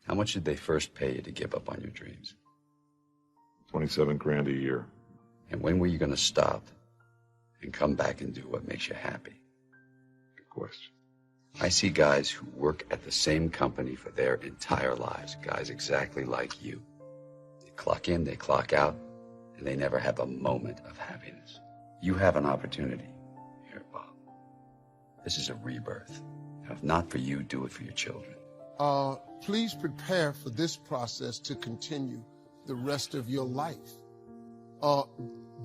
How much did they first pay you to give up on your dreams? 27 grand a year. And when were you going to stop and come back and do what makes you happy? Good question. I see guys who work at the same company for their entire lives, guys exactly like you. They clock in, they clock out, and they never have a moment of happiness. You have an opportunity here, Bob. This is a rebirth. And if not for you, do it for your children. Please prepare for this process to continue the rest of your life.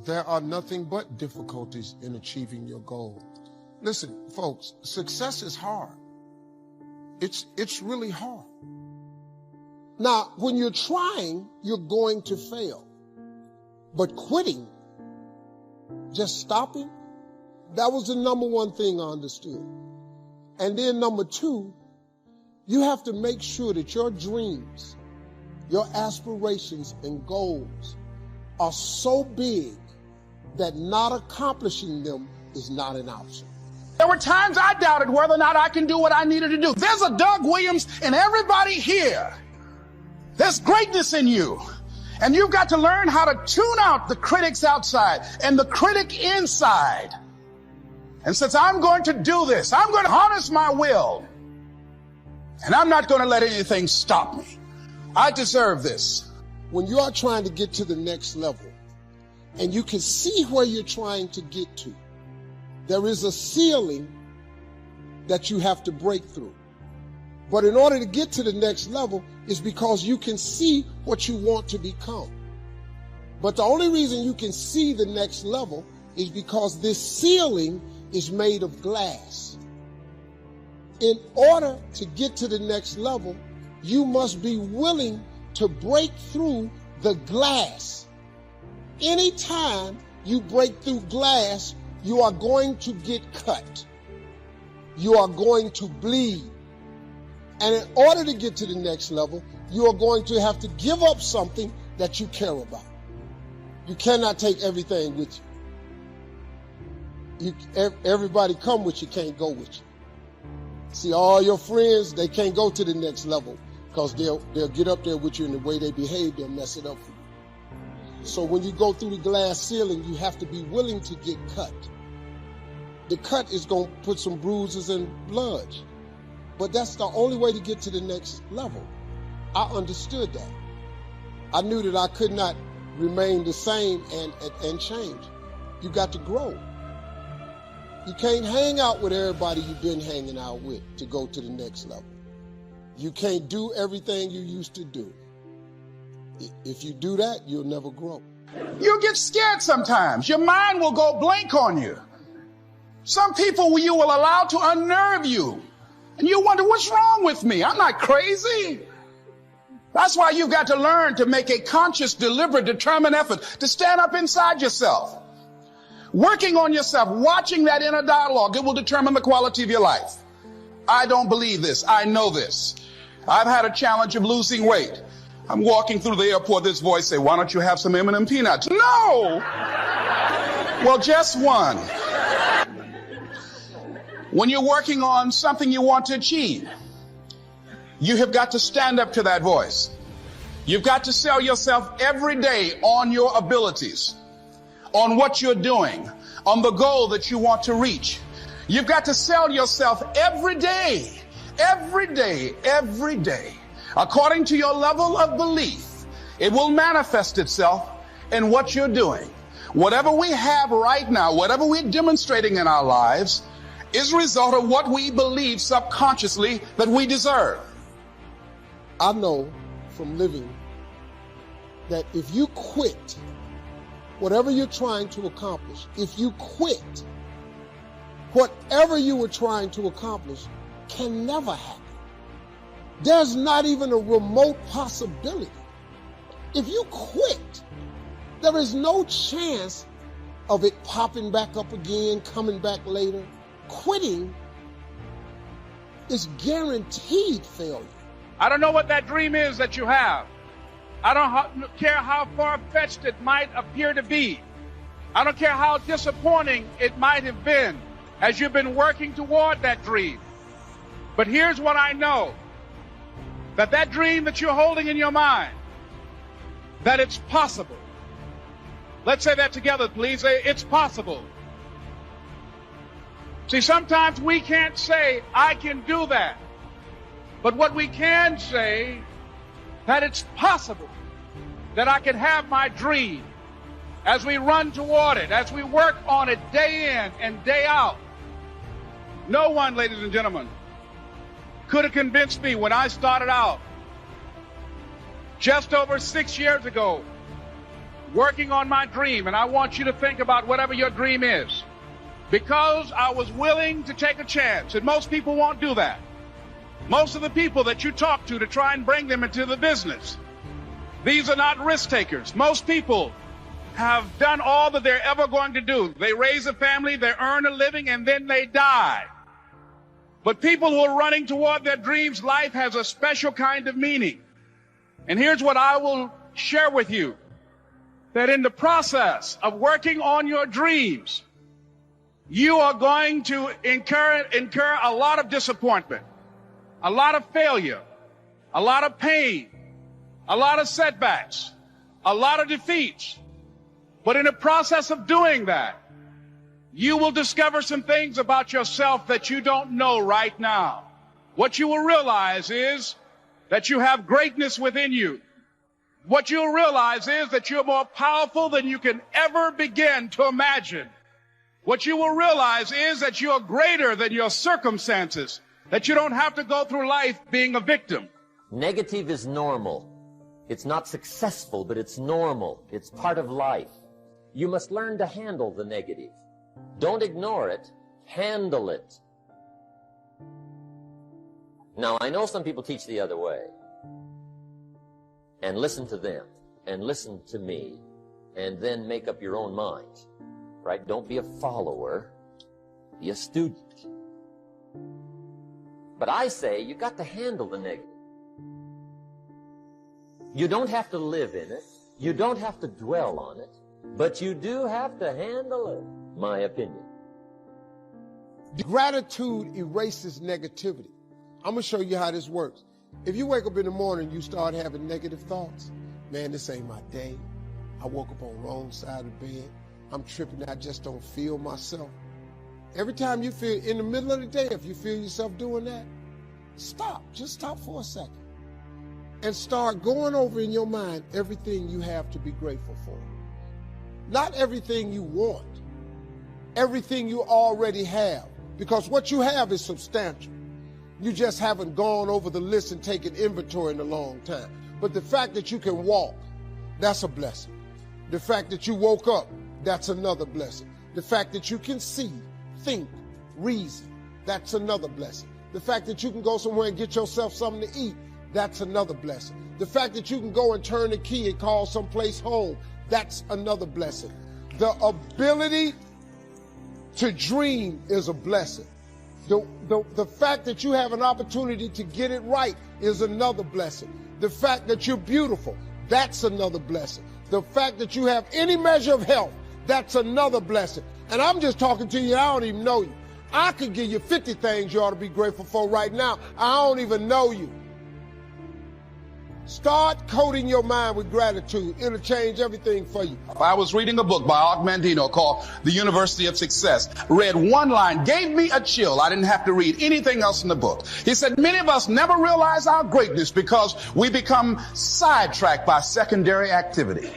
There are nothing but difficulties in achieving your goal. Listen, folks, success is hard. It's really hard. Now, when you're trying, you're going to fail. But quitting, just stopping, that was the number one thing I understood. And then number two, you have to make sure that your dreams, your aspirations and goals are so big that not accomplishing them is not an option. There were times I doubted whether or not I can do what I needed to do. There's a Doug Williams in everybody here. There's greatness in you. And you've got to learn how to tune out the critics outside and the critic inside. And since I'm going to do this, I'm going to harness my will. And I'm not going to let anything stop me. I deserve this. When you are trying to get to the next level and you can see where you're trying to get to, there is a ceiling that you have to break through. But in order to get to the next level is because you can see what you want to become. But the only reason you can see the next level is because this ceiling is made of glass. In order to get to the next level, you must be willing to break through the glass. Anytime you break through glass, you are going to get cut. You are going to bleed. And in order to get to the next level, you are going to have to give up something that you care about. You cannot take everything with you. Everybody come with you, can't go with you. See, all your friends, they can't go to the next level because they'll get up there with you, and the way they behave, they'll mess it up for you. So when you go through the glass ceiling, you have to be willing to get cut. The cut is going to put some bruises and blood. But that's the only way to get to the next level. I understood that. I knew that I could not remain the same and change. You got to grow. You can't hang out with everybody you've been hanging out with to go to the next level. You can't do everything you used to do. If you do that, you'll never grow. You'll get scared sometimes. Your mind will go blank on you. Some people you will allow to unnerve you. And you wonder, what's wrong with me? I'm not crazy. That's why you've got to learn to make a conscious, deliberate, determined effort to stand up inside yourself. Working on yourself, watching that inner dialogue, it will determine the quality of your life. I don't believe this. I know this. I've had a challenge of losing weight. I'm walking through the airport, this voice say, why don't you have some M&M peanuts? No! Well, just one. When you're working on something you want to achieve, you have got to stand up to that voice. You've got to sell yourself every day on your abilities, on what you're doing, on the goal that you want to reach. You've got to sell yourself every day, every day, every day. According to your level of belief, it will manifest itself in what you're doing. Whatever we have right now, whatever we're demonstrating in our lives, is a result of what we believe subconsciously that we deserve. I know from living that if you quit whatever you're trying to accomplish, if you quit, whatever you were trying to accomplish can never happen. There's not even a remote possibility. If you quit, there is no chance of it popping back up again, coming back later. Quitting is guaranteed failure. I don't know what that dream is that you have. I don't care how far-fetched it might appear to be. I don't care how disappointing it might have been as you've been working toward that dream. But here's what I know. that dream that you're holding in your mind, that it's possible. Let's say that together, please. Say, it's possible. See, sometimes we can't say, I can do that. But what we can say, that it's possible that I can have my dream as we run toward it, as we work on it day in and day out. No one, ladies and gentlemen, could have convinced me when I started out just over 6 years ago working on my dream. And I want you to think about whatever your dream is, because I was willing to take a chance. And most people won't do that. Most of the people that you talk to try and bring them into the business, these are not risk takers. Most people have done all that they're ever going to do. They raise a family, they earn a living, and then they die. But people who are running toward their dreams, life has a special kind of meaning. And here's what I will share with you, that in the process of working on your dreams, you are going to incur a lot of disappointment, a lot of failure, a lot of pain, a lot of setbacks, a lot of defeats. But in the process of doing that, you will discover some things about yourself that you don't know right now. What you will realize is that you have greatness within you. What you'll realize is that you're more powerful than you can ever begin to imagine. What you will realize is that you're greater than your circumstances, that you don't have to go through life being a victim. Negative is normal. It's not successful, but it's normal. It's part of life. You must learn to handle the negative. Don't ignore it. Handle it. Now, I know some people teach the other way. And listen to them. And listen to me. And then make up your own mind. Right? Don't be a follower. Be a student. But I say you got to handle the negative. You don't have to live in it. You don't have to dwell on it. But you do have to handle it, my opinion. Gratitude erases negativity. I'm going to show you how this works. If you wake up in the morning, you start having negative thoughts. Man, this ain't my day. I woke up on the wrong side of the bed. I'm tripping. I just don't feel myself. Every time you feel, in the middle of the day, if you feel yourself doing that, stop. Just stop for a second. And start going over in your mind everything you have to be grateful for. Not everything you want, everything you already have. Because what you have is substantial. You just haven't gone over the list and taken inventory in a long time. But the fact that you can walk, that's a blessing. The fact that you woke up, that's another blessing. The fact that you can see, think, reason, that's another blessing. The fact that you can go somewhere and get yourself something to eat, that's another blessing. The fact that you can go and turn the key and call someplace home, that's another blessing. The ability to dream is a blessing. The fact that you have an opportunity to get it right is another blessing. The fact that you're beautiful, that's another blessing. The fact that you have any measure of health, that's another blessing. And I'm just talking to you, I don't even know you. I could give you 50 things you ought to be grateful for right now. I don't even know you. Start coating your mind with gratitude. It'll change everything for you. I was reading a book by Og Mandino called The University of Success. Read one line, gave me a chill. I didn't have to read anything else in the book. He said, many of us never realize our greatness because we become sidetracked by secondary activity.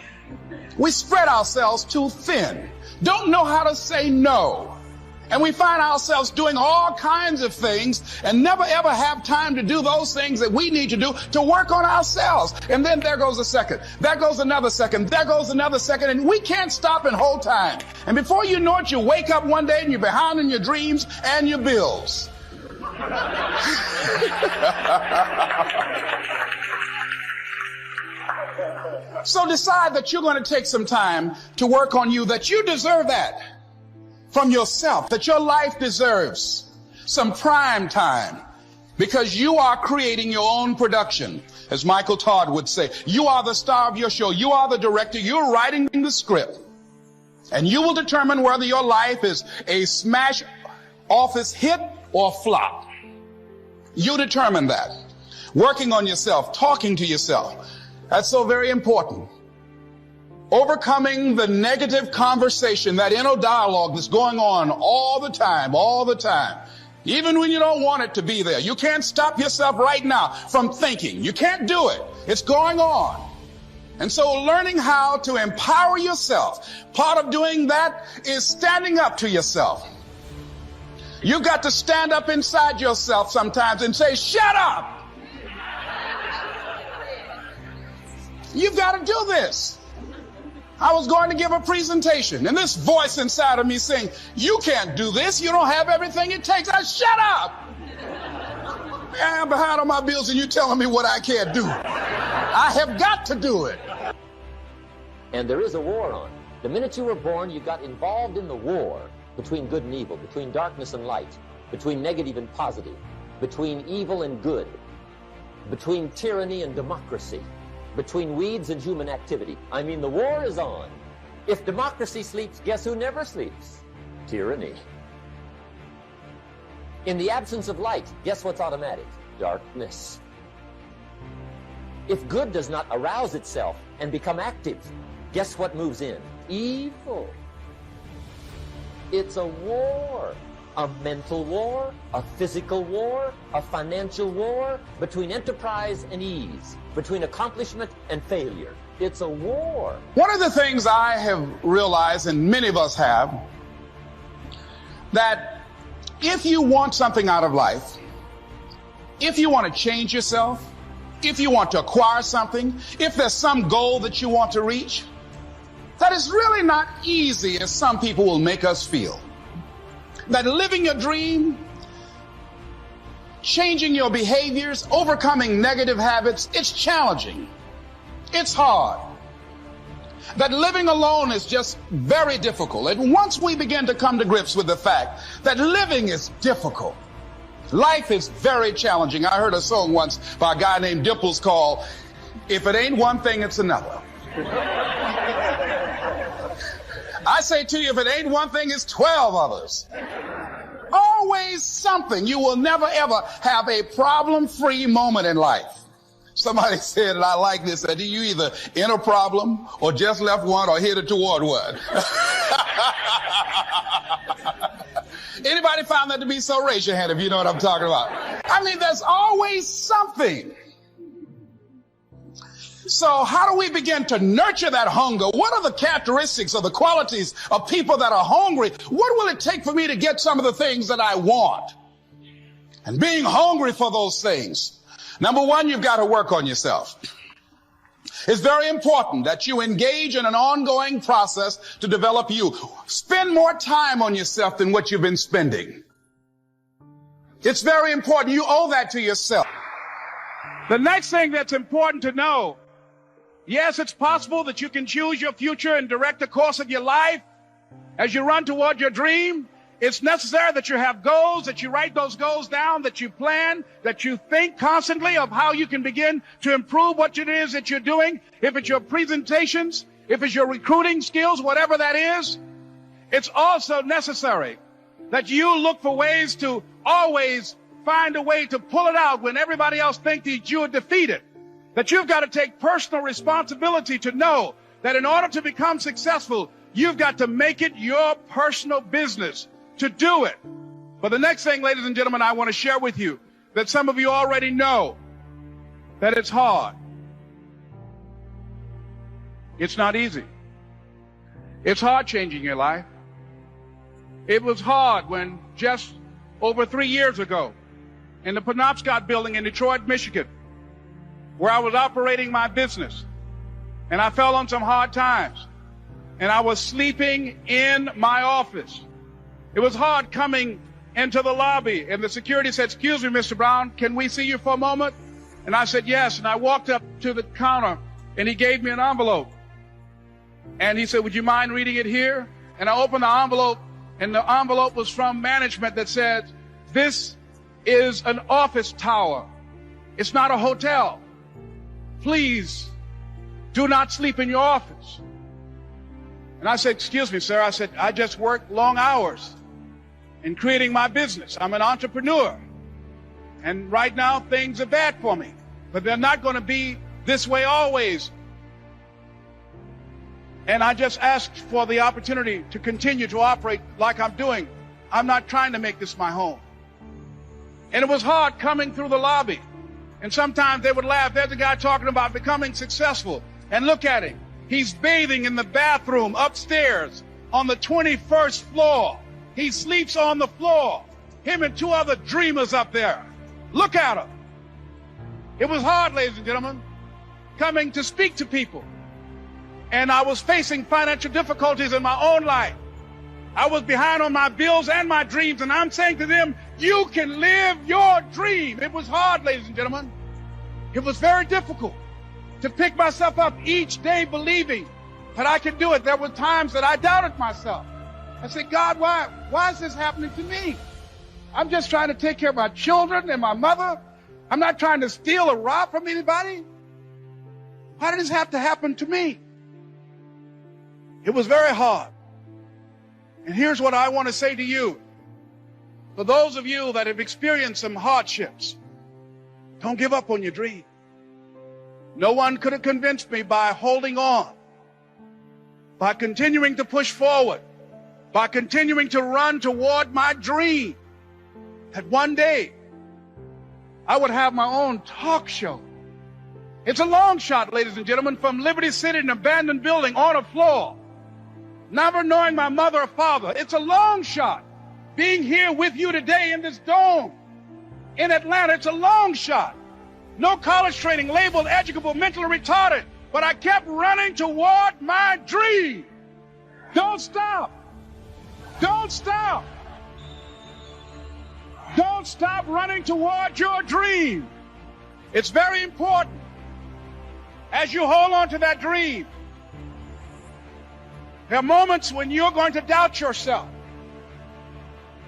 We spread ourselves too thin, don't know how to say no. And we find ourselves doing all kinds of things and never ever have time to do those things that we need to do to work on ourselves. And then there goes a second. There goes another second. There goes another second. And we can't stop and hold time. And before you know it, you wake up one day and you're behind in your dreams and your bills. So decide that you're going to take some time to work on you, that you deserve that from yourself, that your life deserves some prime time because you are creating your own production. As Michael Todd would say, you are the star of your show. You are the director. You're writing the script. And you will determine whether your life is a smash office hit or flop. You determine that. working on yourself, talking to yourself. That's so very important. Overcoming the negative conversation, that inner dialogue that's going on all the time, even when you don't want it to be there. You can't stop yourself right now from thinking. You can't do it. It's going on. And so learning how to empower yourself, part of doing that is standing up to yourself. You've got to stand up inside yourself sometimes and say, shut up. You've got to do this. I was going to give a presentation, and this voice inside of me saying, you can't do this. You don't have everything it takes. Shut up. I'm behind on my bills, and you're telling me what I can't do. I have got to do it. And there is a war on. The minute you were born, you got involved in the war between good and evil, between darkness and light, between negative and positive, between evil and good, between tyranny and democracy, between weeds and human activity. I mean, the war is on. If democracy sleeps, guess who never sleeps? Tyranny. In the absence of light, guess what's automatic? Darkness. If good does not arouse itself and become active, guess what moves in? Evil. It's a war. A mental war, a physical war, a financial war, between enterprise and ease, between accomplishment and failure. It's a war. One of the things I have realized, and many of us have, that if you want something out of life, if you want to change yourself, if you want to acquire something, if there's some goal that you want to reach, that is really not easy as some people will make us feel. That living your dream, changing your behaviors, overcoming negative habits, it's challenging. It's hard. That living alone is just very difficult. And once we begin to come to grips with the fact that living is difficult, life is very challenging. I heard a song once by a guy named Dimples called, "If It Ain't One Thing, It's Another." I say to you, if it ain't one thing, it's 12 others. Always something. You will never, ever have a problem-free moment in life. Somebody said, and I like this, that you either in a problem or just left one or headed toward one. Anybody found that to be so? Raise your hand if you know what I'm talking about. I mean, there's always something. So how do we begin to nurture that hunger? What are the characteristics or the qualities of people that are hungry? What will it take for me to get some of the things that I want? And being hungry for those things. Number one, you've got to work on yourself. It's very important that you engage in an ongoing process to develop you. Spend more time on yourself than what you've been spending. It's very important. You owe that to yourself. The next thing that's important to know, yes, it's possible that you can choose your future and direct the course of your life as you run toward your dream. It's necessary that you have goals, that you write those goals down, that you plan, that you think constantly of how you can begin to improve what it is that you're doing. If it's your presentations, if it's your recruiting skills, whatever that is, it's also necessary that you look for ways to always find a way to pull it out when everybody else thinks that you are defeated. That you've got to take personal responsibility to know that in order to become successful, you've got to make it your personal business to do it. But the next thing, ladies and gentlemen, I want to share with you that some of you already know that it's hard. It's not easy. It's hard changing your life. It was hard when just over 3 years ago in the Penobscot building in Detroit, Michigan, where I was operating my business, and I fell on some hard times, and I was sleeping in my office. It was hard coming into the lobby, and the security said, "Excuse me, Mr. Brown, can we see you for a moment?" And I said, "Yes." And I walked up to the counter, and he gave me an envelope. And he said, "Would you mind reading it here?" And I opened the envelope, and the envelope was from management that said, "This is an office tower. It's not a hotel. Please do not sleep in your office." And I said, "Excuse me, sir." I said, "I just work long hours in creating my business. I'm an entrepreneur. And right now things are bad for me." but they're not going to be this way always. And I just asked for the opportunity to continue to operate like I'm doing. I'm not trying to make this my home. And it was hard coming through the lobby. And sometimes they would laugh. There's a guy talking about becoming successful. And look at him. He's bathing in the bathroom upstairs on the 21st floor. He sleeps on the floor. Him and two other dreamers up there. Look at him. It was hard, ladies and gentlemen, coming to speak to people. And I was facing financial difficulties in my own life. I was behind on my bills and my dreams, and I'm saying to them, you can live your dream. It was hard, ladies and gentlemen. It was very difficult to pick myself up each day believing that I could do it. There were times that I doubted myself. I said, God, why is this happening to me? I'm just trying to take care of my children and my mother. I'm not trying to steal or rob from anybody. Why did this have to happen to me? It was very hard. And here's what I want to say to you. For those of you that have experienced some hardships, don't give up on your dream. No one could have convinced me by holding on, by continuing to push forward, by continuing to run toward my dream, that one day I would have my own talk show. It's a long shot, ladies and gentlemen, from Liberty City, an abandoned building on a floor, never knowing my mother or father. It's a long shot. Being here with you today in this dome in Atlanta, it's a long shot. No college training, labeled educable, mentally retarded, but I kept running toward my dream. Don't stop. Don't stop. Don't stop running toward your dream. It's very important as you hold on to that dream. There are moments when you're going to doubt yourself.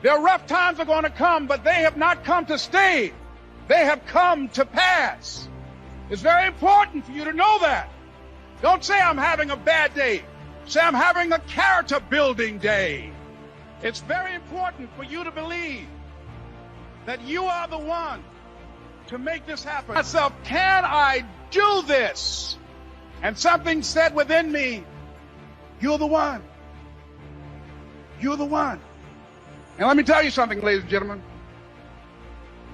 There are rough times are going to come, but they have not come to stay. They have come to pass. It's very important for you to know that. Don't say I'm having a bad day. Say I'm having a character building day. It's very important for you to believe that you are the one to make this happen. Myself, can I do this? And something said within me, you're the one. You're the one. And let me tell you something, ladies and gentlemen.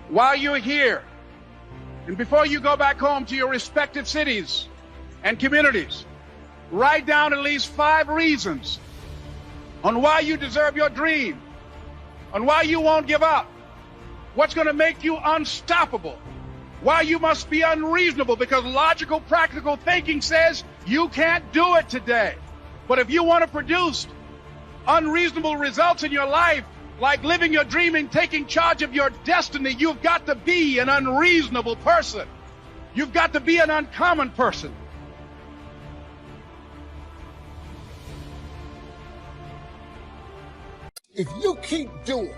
While you're here, and before you go back home to your respective cities and communities, write down at least 5 reasons on why you deserve your dream, on why you won't give up, what's going to make you unstoppable, why you must be unreasonable, because logical, practical thinking says you can't do it today. But if you want to produce unreasonable results in your life, like living your dream and taking charge of your destiny, you've got to be an unreasonable person. You've got to be an uncommon person. If you keep doing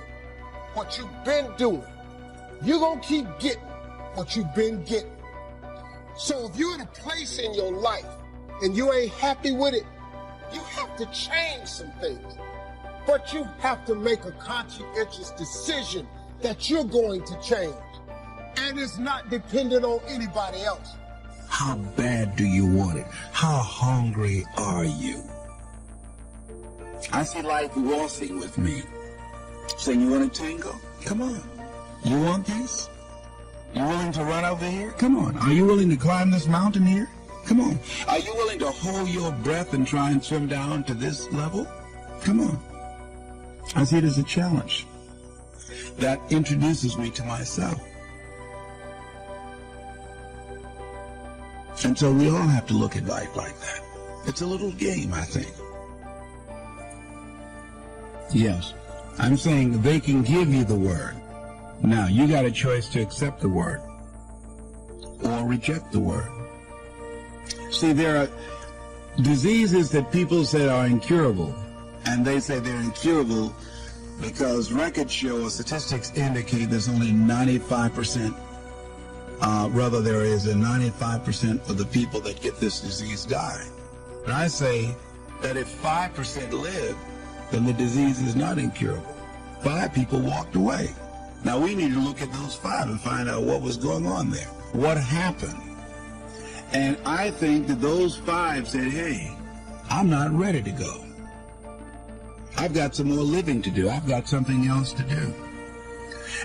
what you've been doing, you're going to keep getting what you've been getting. So if you're in a place in your life and you ain't happy with it, you have to change some things. But you have to make a conscientious decision that you're going to change. And it's not dependent on anybody else. How bad do you want it? How hungry are you? I see life waltzing with me. Saying, you want a tango? Come on. You want this? You willing to run over here? Come on. Are you willing to climb this mountain here? Come on. Are you willing to hold your breath and try and swim down to this level? Come on. I see it as a challenge that introduces me to myself. And so we all have to look at life like that. It's a little game, I think. Yes, I'm saying they can give you the word. Now, you got a choice to accept the word or reject the word. See, there are diseases that people say are incurable, and they say they're incurable because records show or statistics indicate there's only 95%, rather there is a 95% of the people that get this disease die. And I say that if 5% live, then the disease is not incurable. 5 people walked away. Now we need to look at those 5 and find out what was going on there. what happened. And I think that those 5 said, hey, I'm not ready to go. I've got some more living to do. I've got something else to do.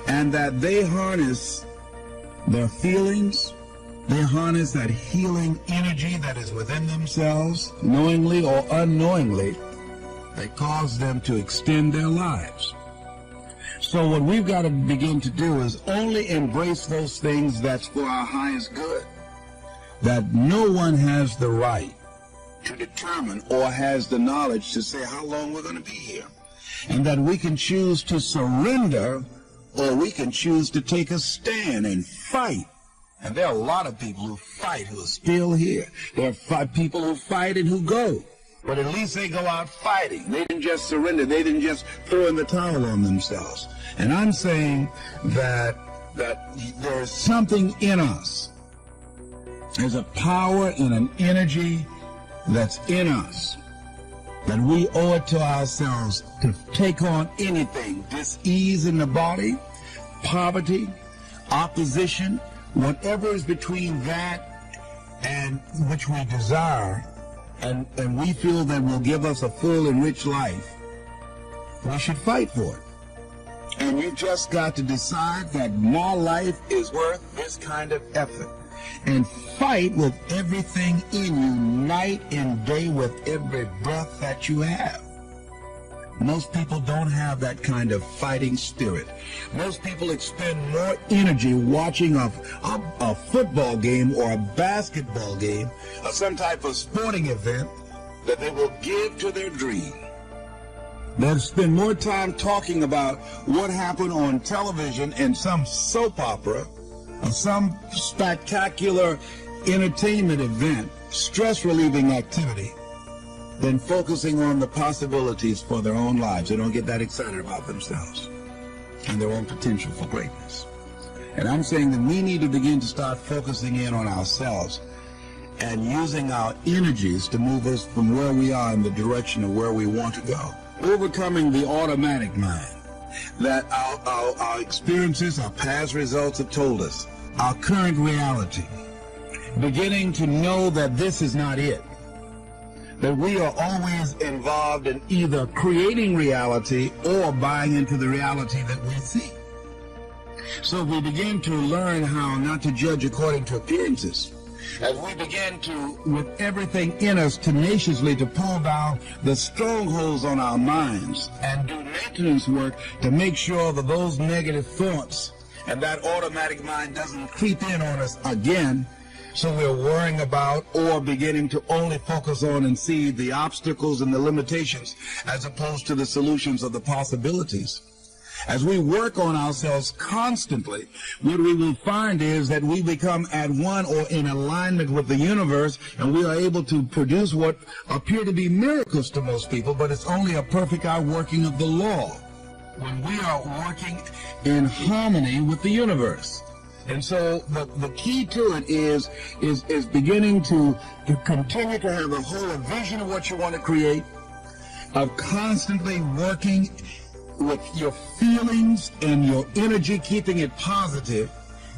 And that they harness their feelings, they harness that healing energy that is within themselves, knowingly or unknowingly, that cause them to extend their lives. So what we've got to begin to do is only embrace those things that's for our highest good. That no one has the right to determine or has the knowledge to say how long we're going to be here. And that we can choose to surrender or we can choose to take a stand and fight. And there are a lot of people who fight who are still here. There are people who fight and who go. But at least they go out fighting. They didn't just surrender. They didn't just throw in the towel on themselves. And I'm saying that there is something in us. There's a power and an energy that's in us that we owe it to ourselves to take on anything. Dis-ease in the body, poverty, opposition, whatever is between that and which we desire, and we feel that will give us a full and rich life, we should fight for it. And you just got to decide that my life is worth this kind of effort. And fight with everything in you, night and day, with every breath that you have. Most people don't have that kind of fighting spirit. Most people expend more energy watching a football game or a basketball game or some type of sporting event that they will give to their dream. They'll spend more time talking about what happened on television in some soap opera or some spectacular entertainment event, stress-relieving activity, than focusing on the possibilities for their own lives. They don't get that excited about themselves and their own potential for greatness. And I'm saying that we need to begin to start focusing in on ourselves and using our energies to move us from where we are in the direction of where we want to go. Overcoming the automatic mind that our experiences, our past results have told us, our current reality, beginning to know that this is not it. That we are always involved in either creating reality or buying into the reality that we see. So if we begin to learn how not to judge according to appearances, as we begin to, with everything in us, tenaciously to pull down the strongholds on our minds and do maintenance work to make sure that those negative thoughts and that automatic mind doesn't creep in on us again, so we're worrying about or beginning to only focus on and see the obstacles and the limitations as opposed to the solutions of the possibilities. As we work on ourselves constantly, what we will find is that we become at one or in alignment with the universe, and we are able to produce what appear to be miracles to most people, but it's only a perfect outworking of the law when we are working in harmony with the universe. And so the key to it is beginning to continue to have a whole vision of what you want to create, of constantly working with your feelings and your energy, keeping it positive,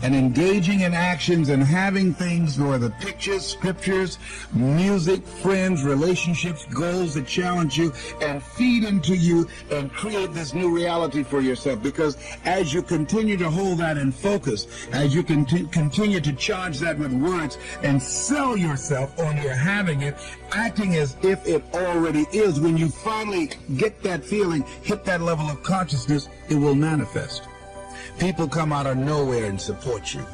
and engaging in actions and having things where the pictures, scriptures, music, friends, relationships, goals that challenge you and feed into you and create this new reality for yourself. Because as you continue to hold that in focus, as you continue to charge that with words and sell yourself on your having it, acting as if it already is, when you finally get that feeling, hit that level of consciousness, it will manifest. People come out of nowhere and support you.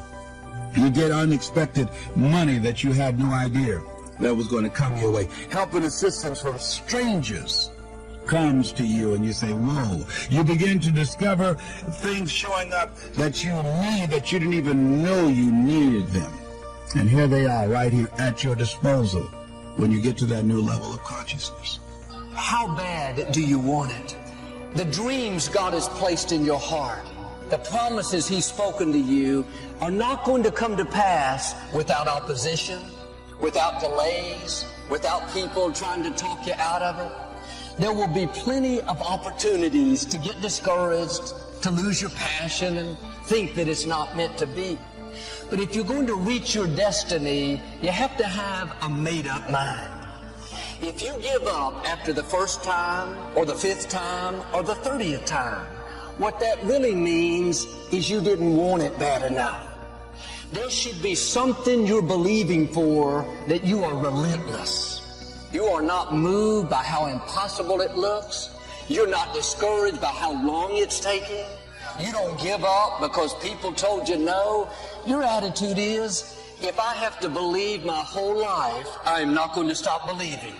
You get unexpected money that you had no idea that was going to come your way. Help and assistance from strangers comes to you, and you say, whoa. You begin to discover things showing up that you need, that you didn't even know you needed them. And here they are, right here at your disposal when you get to that new level of consciousness. How bad do you want it? The dreams God has placed in your heart, the promises He's spoken to you, are not going to come to pass without opposition, without delays, without people trying to talk you out of it. There will be plenty of opportunities to get discouraged, to lose your passion and think that it's not meant to be. But if you're going to reach your destiny, you have to have a made-up mind. If you give up after the first time, or the 5th time, or the 30th time, what that really means is you didn't want it bad enough. There should be something you're believing for that you are relentless. You are not moved by how impossible it looks. You're not discouraged by how long it's taking. You don't give up because people told you no. Your attitude is, if I have to believe my whole life, I am not going to stop believing.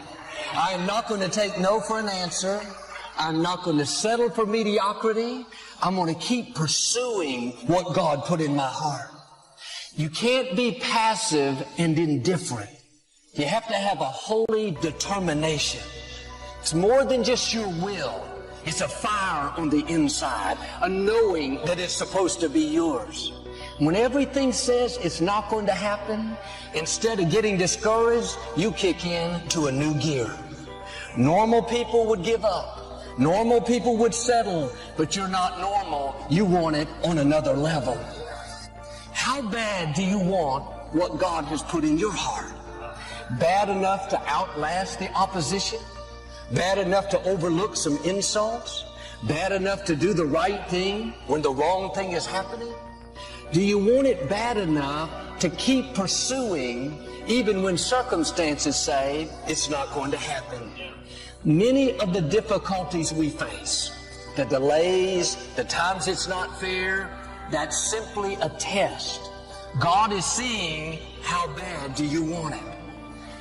I am not going to take no for an answer. I'm not going to settle for mediocrity. I'm going to keep pursuing what God put in my heart. You can't be passive and indifferent. You have to have a holy determination. It's more than just your will. It's a fire on the inside, a knowing that it's supposed to be yours. When everything says it's not going to happen, instead of getting discouraged, you kick in to a new gear. Normal people would give up. Normal people would settle, but you're not normal. You want it on another level. How bad do you want what God has put in your heart? Bad enough to outlast the opposition? Bad enough to overlook some insults? Bad enough to do the right thing when the wrong thing is happening? Do you want it bad enough to keep pursuing even when circumstances say it's not going to happen? Many of the difficulties we face, the delays, the times it's not fair, that's simply a test. God is seeing how bad do you want it.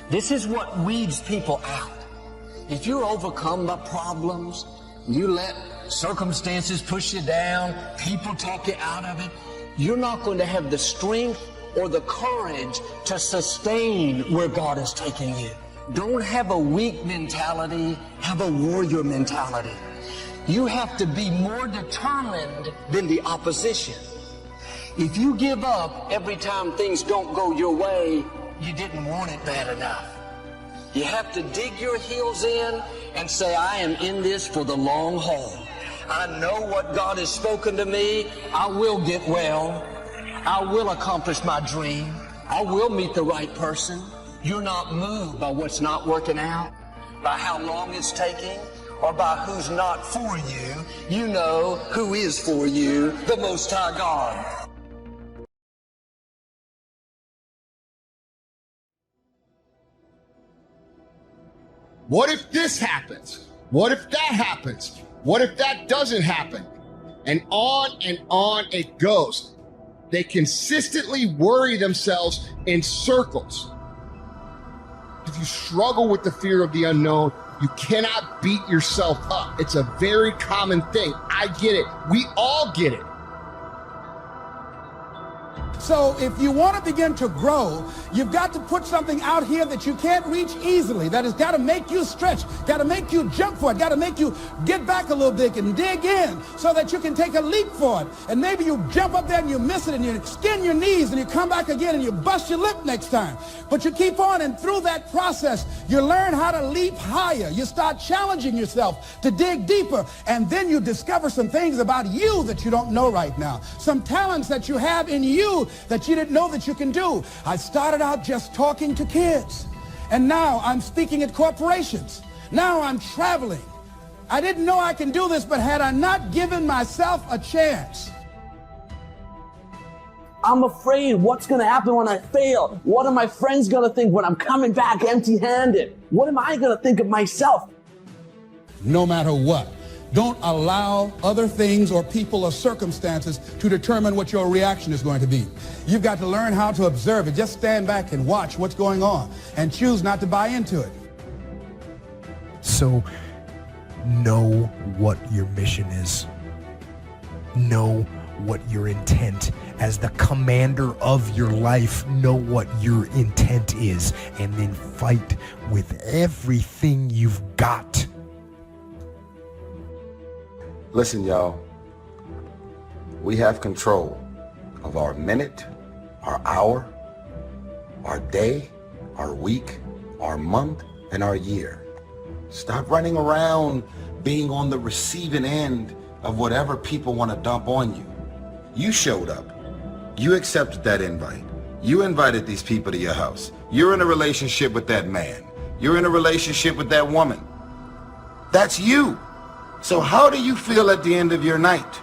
This is what weeds people out. If you're overcome by problems, you let circumstances push you down, people talk you out of it, you're not going to have the strength or the courage to sustain where God is taking you. Don't have a weak mentality, have a warrior mentality. You have to be more determined than the opposition. If you give up every time things don't go your way, you didn't want it bad enough. You have to dig your heels in and say, I am in this for the long haul. I know what God has spoken to me. I will get well. I will accomplish my dream. I will meet the right person. You're not moved by what's not working out, by how long it's taking, or by who's not for you. You know who is for you, the Most High God. What if this happens? What if that happens? What if that doesn't happen? And on it goes. They consistently worry themselves in circles. If you struggle with the fear of the unknown, you cannot beat yourself up. It's a very common thing. I get it. We all get it. So if you want to begin to grow, you've got to put something out here that you can't reach easily, that has got to make you stretch, got to make you jump for it, got to make you get back a little bit and dig in so that you can take a leap for it. And maybe you jump up there and you miss it and you extend your knees and you come back again and you bust your lip next time. But you keep on, and through that process, you learn how to leap higher. You start challenging yourself to dig deeper, and then you discover some things about you that you don't know right now, some talents that you have in you that you didn't know that you can do. I started out just talking to kids, and now I'm speaking at corporations. Now I'm traveling. I didn't know I can do this, but had I not given myself a chance. I'm afraid what's going to happen when I fail. What are my friends going to think when I'm coming back empty-handed? What am I going to think of myself? No matter what, don't allow other things or people or circumstances to determine what your reaction is going to be. You've got to learn how to observe it. Just stand back and watch what's going on and choose not to buy into it. So know what your mission is. Know what your intent as the commander of your life. Know what your intent is, and then fight with everything you've got. Listen, y'all, we have control of our minute, our hour, our day, our week, our month, and our year. Stop running around being on the receiving end of whatever people want to dump on you. You showed up. You accepted that invite. You invited these people to your house. You're in a relationship with that man. You're in a relationship with that woman. That's you. So how do you feel at the end of your night?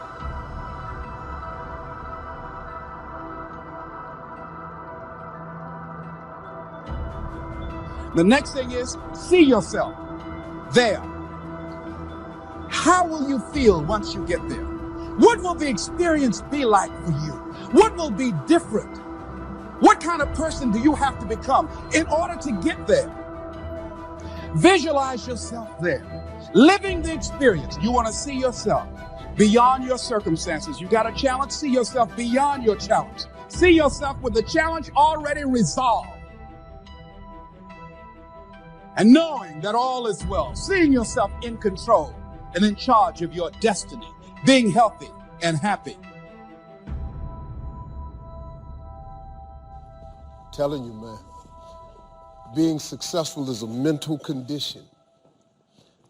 The next thing is, see yourself there. How will you feel once you get there? What will the experience be like for you? What will be different? What kind of person do you have to become in order to get there? Visualize yourself there, living the experience. You want to see yourself beyond your circumstances. You got a challenge, see yourself beyond your challenge. See yourself with the challenge already resolved. And knowing that all is well, seeing yourself in control and in charge of your destiny, being healthy and happy. Telling you, man, being successful is a mental condition.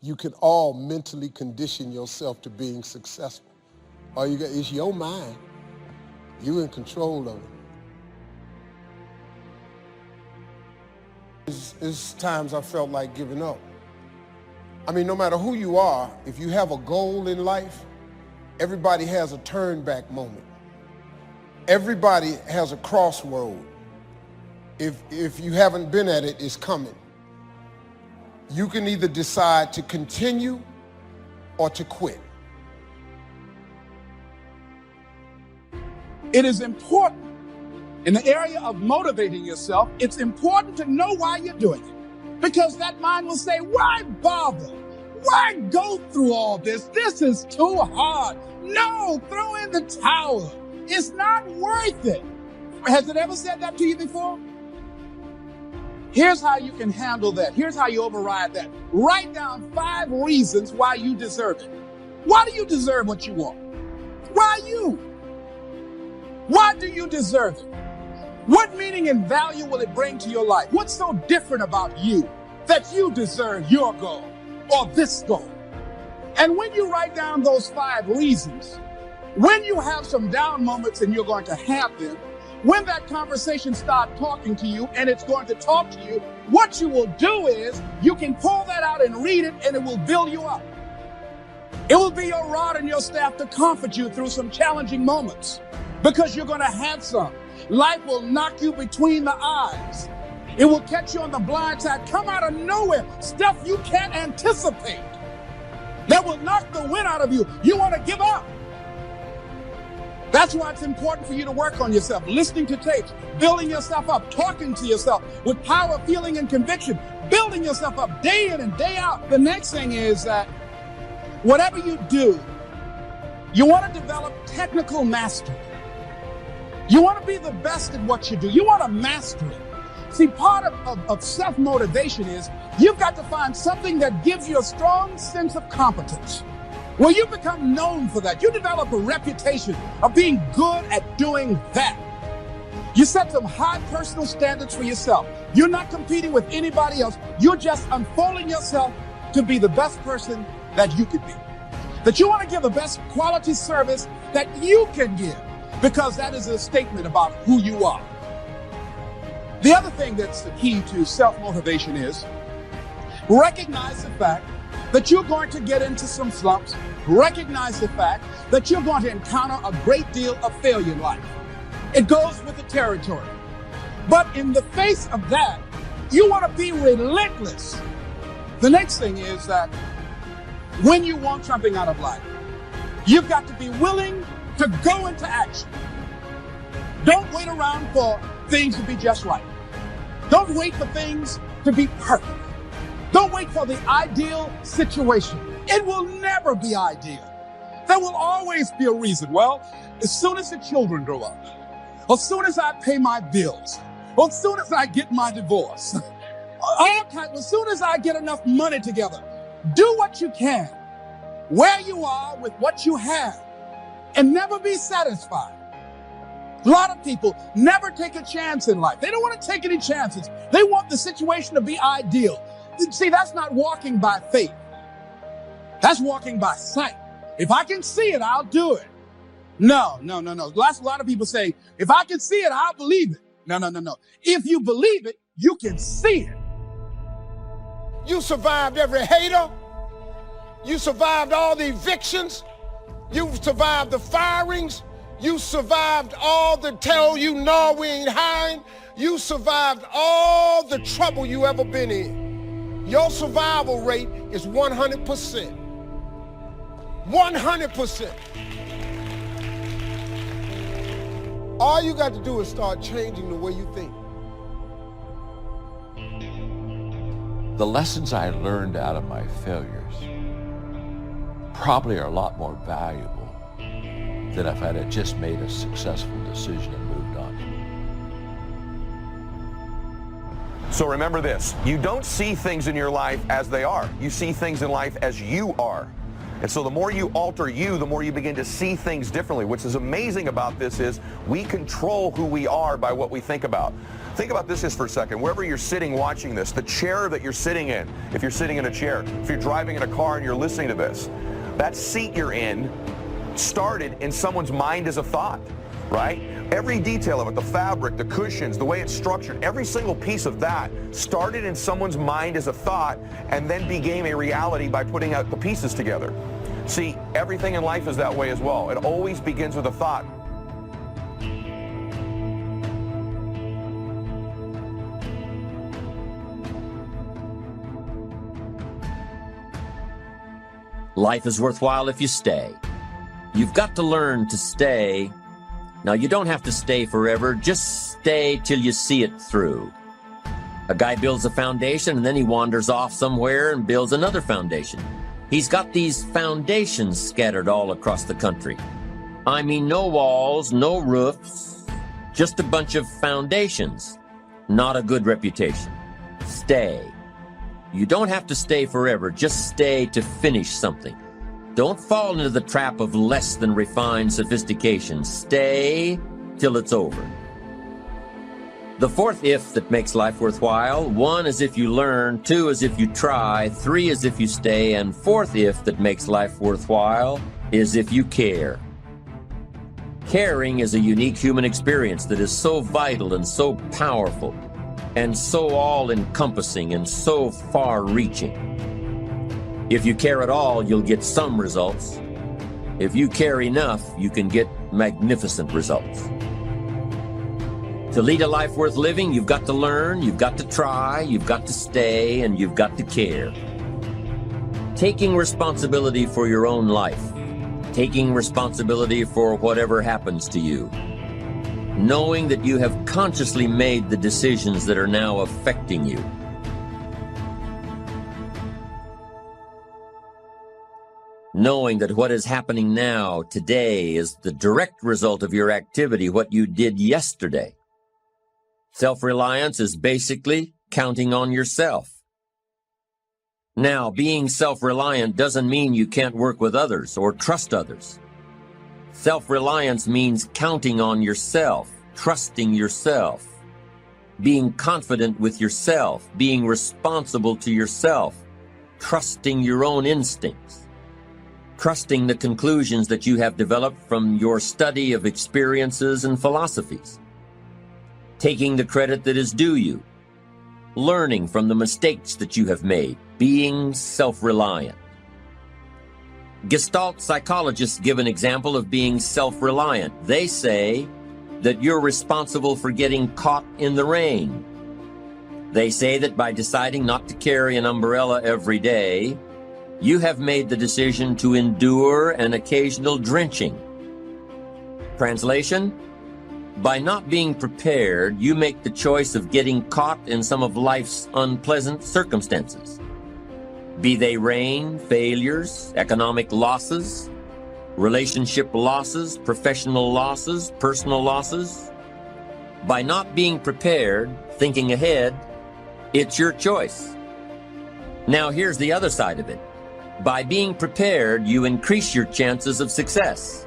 You can all mentally condition yourself to being successful. All you got is your mind. You're in control of it. It's times I felt like giving up. I mean, no matter who you are, if you have a goal in life, everybody has a turn back moment. Everybody has a crossroad. If you haven't been at it, it's coming. You can either decide to continue or to quit. It is important in the area of motivating yourself. It's important to know why you're doing it, because that mind will say, why bother? Why go through all this? This is too hard. No, throw in the towel. It's not worth it. Has it ever said that to you before? Here's how you can handle that. Here's how you override that. Write down 5 reasons why you deserve it. Why do you deserve what you want? Why you? Why do you deserve it? What meaning and value will it bring to your life? What's so different about you that you deserve your goal or this goal? And when you write down those 5 reasons, when you have some down moments, and you're going to have them, when that conversation starts talking to you, and it's going to talk to you, what you will do is you can pull that out and read it, and it will build you up. It will be your rod and your staff to comfort you through some challenging moments, because you're going to have some. Life will knock you between the eyes. It will catch you on the blind side, come out of nowhere, stuff you can't anticipate that will knock the wind out of you. You want to give up. That's why it's important for you to work on yourself, listening to tapes, building yourself up, talking to yourself with power, feeling, and conviction, building yourself up day in and day out. The next thing is that whatever you do, you want to develop technical mastery. You want to be the best at what you do. You want to master it. See, part of self-motivation is you've got to find something that gives you a strong sense of competence. Well, you become known for that. You develop a reputation of being good at doing that. You set some high personal standards for yourself. You're not competing with anybody else. You're just unfolding yourself to be the best person that you could be. That you want to give the best quality service that you can give, because that is a statement about who you are. The other thing that's the key to self-motivation is recognize the fact that you're going to get into some slumps. Recognize the fact that you're going to encounter a great deal of failure in life. It goes with the territory. But in the face of that, you want to be relentless. The next thing is that when you want something out of life, you've got to be willing to go into action. Don't wait around for things to be just right. Don't wait for things to be perfect. Don't wait for the ideal situation. It will never be ideal. There will always be a reason. Well, as soon as the children grow up, as soon as I pay my bills, or as soon as I get my divorce, as soon as I get enough money together, do what you can, where you are with what you have, and never be satisfied. A lot of people never take a chance in life. They don't want to take any chances. They want the situation to be ideal. See, that's not walking by faith. That's walking by sight. If I can see it, I'll do it. No. A lot of people say, if I can see it, I'll believe it. No. If you believe it, you can see it. You survived every hater. You survived all the evictions. You survived the firings. You survived all the tell you no, we ain't hiring. You survived all the trouble you ever been in. Your survival rate is 100%. 100%. All you got to do is start changing the way you think. The lessons I learned out of my failures probably are a lot more valuable than if I had just made a successful decision and moved on. So remember this, you don't see things in your life as they are. You see things in life as you are. And so the more you alter you, the more you begin to see things differently. What's is amazing about this is we control who we are by what we think about. Think about this just for a second. Wherever you're sitting watching this, the chair that you're sitting in, if you're sitting in a chair, if you're driving in a car and you're listening to this, that seat you're in started in someone's mind as a thought, right? Every detail of it, the fabric, the cushions, the way it's structured, every single piece of that started in someone's mind as a thought and then became a reality by putting out the pieces together. See, everything in life is that way as well. It always begins with a thought. Life is worthwhile if you stay. You've got to learn to stay. Now, you don't have to stay forever. Just stay till you see it through. A guy builds a foundation and then he wanders off somewhere and builds another foundation. He's got these foundations scattered all across the country. I mean, no walls, no roofs, just a bunch of foundations. Not a good reputation. Stay. You don't have to stay forever. Just stay to finish something. Don't fall into the trap of less than refined sophistication. Stay till it's over. The fourth if that makes life worthwhile: 1 is if you learn, 2 is if you try, 3 is if you stay, and fourth if that makes life worthwhile is if you care. Caring is a unique human experience that is so vital and so powerful and so all-encompassing and so far-reaching. If you care at all, you'll get some results. If you care enough, you can get magnificent results. To lead a life worth living, you've got to learn, you've got to try, you've got to stay, and you've got to care. Taking responsibility for your own life. Taking responsibility for whatever happens to you. Knowing that you have consciously made the decisions that are now affecting you. Knowing that what is happening now, today, is the direct result of your activity, what you did yesterday. Self-reliance is basically counting on yourself. Now, being self-reliant doesn't mean you can't work with others or trust others. Self-reliance means counting on yourself, trusting yourself, being confident with yourself, being responsible to yourself, trusting your own instincts, trusting the conclusions that you have developed from your study of experiences and philosophies, taking the credit that is due you, learning from the mistakes that you have made, being self-reliant. Gestalt psychologists give an example of being self-reliant. They say that you're responsible for getting caught in the rain. They say that by deciding not to carry an umbrella every day, you have made the decision to endure an occasional drenching. Translation: by not being prepared, you make the choice of getting caught in some of life's unpleasant circumstances. Be they rain, failures, economic losses, relationship losses, professional losses, personal losses. By not being prepared, thinking ahead, it's your choice. Now here's the other side of it. By being prepared, you increase your chances of success.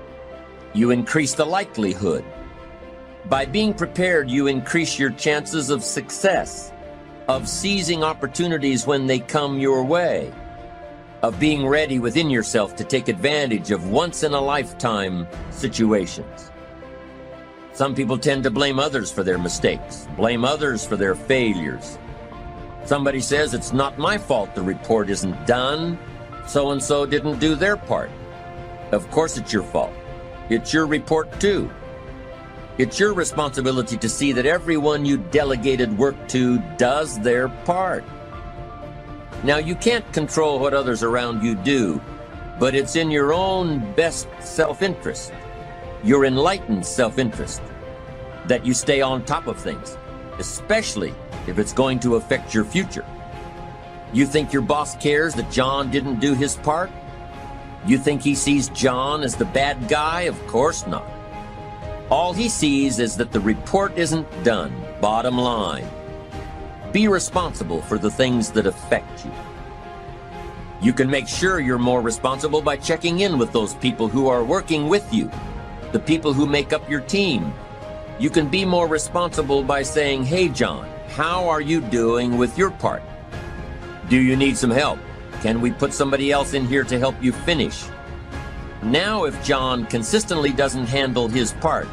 You increase the likelihood. By being prepared, you increase your chances of success, of seizing opportunities when they come your way, of being ready within yourself to take advantage of once-in-a-lifetime situations. Some people tend to blame others for their mistakes, blame others for their failures. Somebody says, it's not my fault the report isn't done. So-and-so didn't do their part. Of course it's your fault. It's your report too. It's your responsibility to see that everyone you delegated work to does their part. Now, you can't control what others around you do, but it's in your own best self-interest, your enlightened self-interest, that you stay on top of things, especially if it's going to affect your future. You think your boss cares that John didn't do his part? You think he sees John as the bad guy? Of course not. All he sees is that the report isn't done, bottom line. Be responsible for the things that affect you. You can make sure you're more responsible by checking in with those people who are working with you, the people who make up your team. You can be more responsible by saying, hey, John, how are you doing with your part? Do you need some help? Can we put somebody else in here to help you finish? Now, if John consistently doesn't handle his part,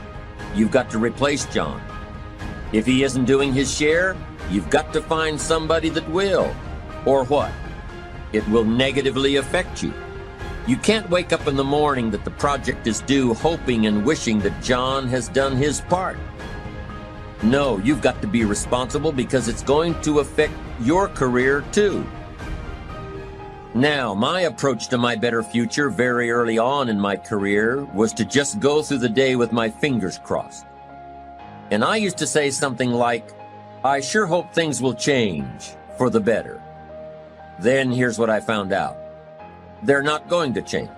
you've got to replace John. If he isn't doing his share, you've got to find somebody that will. Or what? It will negatively affect you. You can't wake up in the morning that the project is due hoping and wishing that John has done his part. No, you've got to be responsible because it's going to affect your career too. Now, my approach to my better future very early on in my career was to just go through the day with my fingers crossed. And I used to say something like, I sure hope things will change for the better. Then here's what I found out. They're not going to change.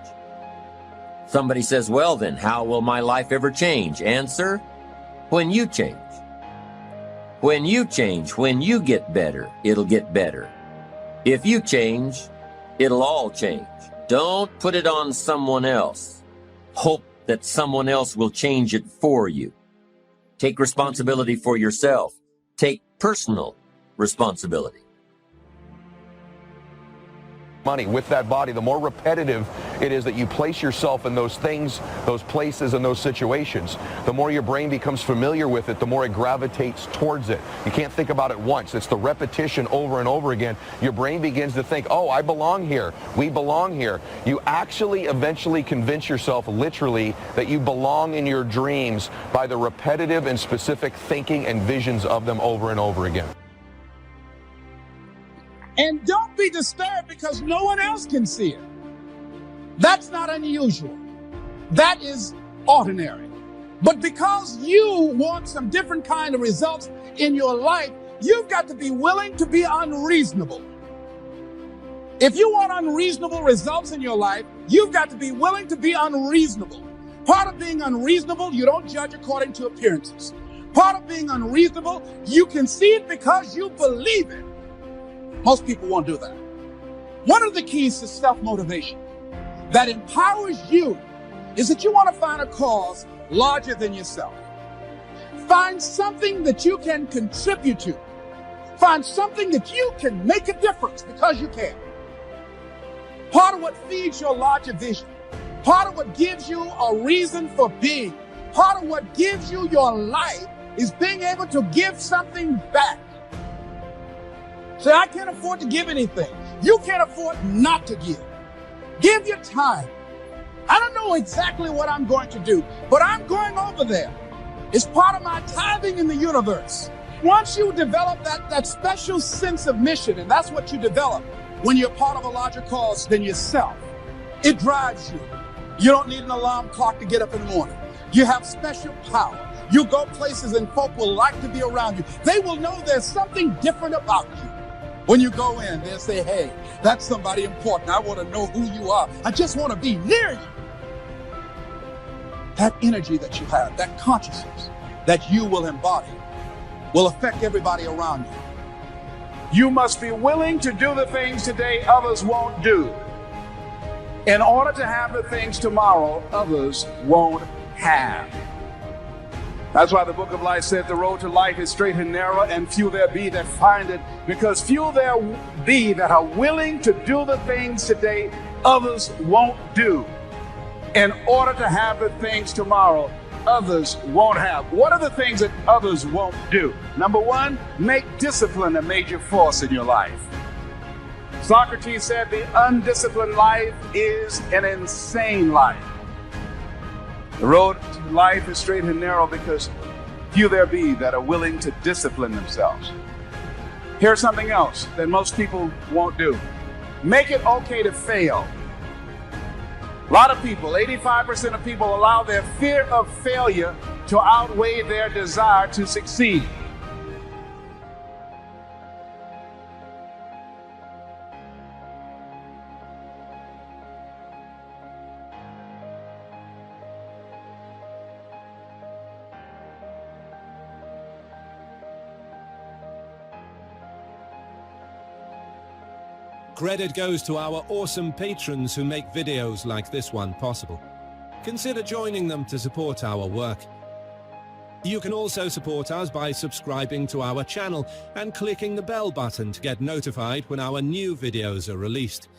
Somebody says, well then, how will my life ever change? Answer, when you change. When you change, when you get better, it'll get better. If you change, it'll all change. Don't put it on someone else. Hope that someone else will change it for you. Take responsibility for yourself. Take personal responsibility. Money with that body, the more repetitive it is that you place yourself in those things, those places, and those situations, the more your brain becomes familiar with it, the more it gravitates towards it. You can't think about it once. It's the repetition over and over again. Your brain begins to think, oh, I belong here. We belong here. You actually eventually convince yourself literally that you belong in your dreams by the repetitive and specific thinking and visions of them over and over again. And don't be disturbed because no one else can see it. That's not unusual. That is ordinary. But because you want some different kind of results in your life, you've got to be willing to be unreasonable. If you want unreasonable results in your life, you've got to be willing to be unreasonable. Part of being unreasonable, you don't judge according to appearances. Part of being unreasonable, you can see it because you believe it. Most people won't do that. One of the keys to self-motivation that empowers you is that you want to find a cause larger than yourself. Find something that you can contribute to. Find something that you can make a difference because you can. Part of what feeds your larger vision, part of what gives you a reason for being, part of what gives you your life is being able to give something back. Say, I can't afford to give anything. You can't afford not to give. Give your time. I don't know exactly what I'm going to do, but I'm going over there. It's part of my tithing in the universe. Once you develop that special sense of mission, and that's what you develop when you're part of a larger cause than yourself, it drives you. You don't need an alarm clock to get up in the morning. You have special power. You go places and folk will like to be around you. They will know there's something different about you. When you go in, they'll say, hey, that's somebody important. I want to know who you are. I just want to be near you. That energy that you have, that consciousness that you will embody will affect everybody around you. You must be willing to do the things today others won't do in order to have the things tomorrow others won't have. That's why the book of life said the road to life is straight and narrow, and few there be that find it, because few there be that are willing to do the things today others won't do in order to have the things tomorrow others won't have. What are the things that others won't do? Number one, make discipline a major force in your life. Socrates said the undisciplined life is an insane life. The road to life is straight and narrow because few there be that are willing to discipline themselves. Here's something else that most people won't do. Make it okay to fail. A lot of people, 85% of people, allow their fear of failure to outweigh their desire to succeed. Credit goes to our awesome patrons who make videos like this one possible. Consider joining them to support our work. You can also support us by subscribing to our channel and clicking the bell button to get notified when our new videos are released.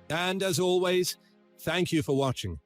And as always, thank you for watching.